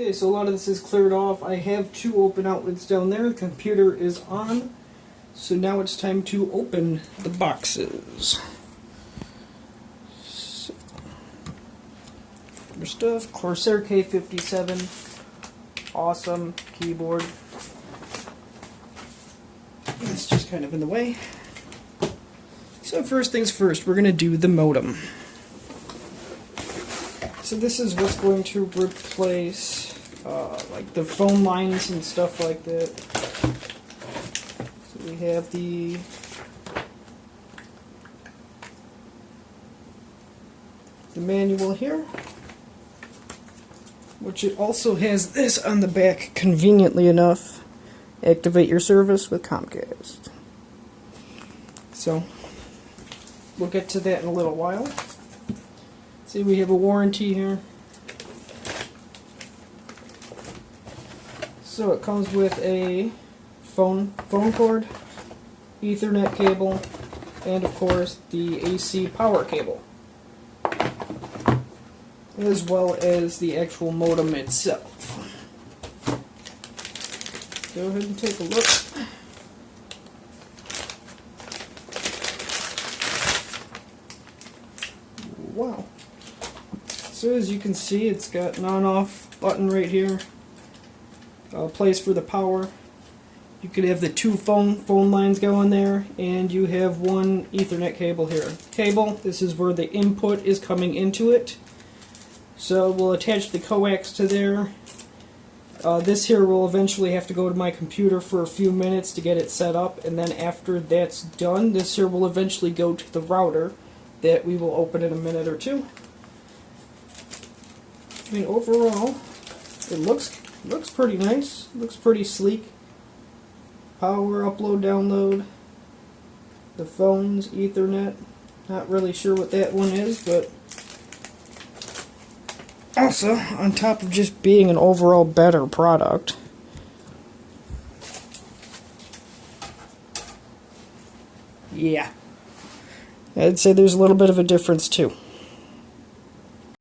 Okay, so a lot of this is cleared off. I have two open outlets down there. The computer is on. So now it's time to open the boxes. So, first off, Corsair K57. Awesome keyboard. It's just kind of in the way. So first things first, we're going to do the modem. So this is what's going to replace like the phone lines and stuff like that. So we have the manual here, which it also has this on the back, conveniently enough. Activate your service with Comcast. So we'll get to that in a little while. See, we have a warranty here. So it comes with a phone cord, Ethernet cable, and of course the AC power cable, as well as the actual modem itself. Go ahead and take a look. Wow. So as you can see, it's got an on-off button right here. Place for the power. You could have the two phone lines going there, and you have one Ethernet cable here. This is where the input is coming into it. So we'll attach the coax to there. This here will eventually have to go to my computer for a few minutes to get it set up, and then after that's done, this here will eventually go to the router that we will open in a minute or two. I mean, overall, it looks pretty nice. Looks pretty sleek. Power, upload, download. The phones, Ethernet. Not really sure what that one is, but also, on top of just being an overall better product, yeah, I'd say there's a little bit of a difference too.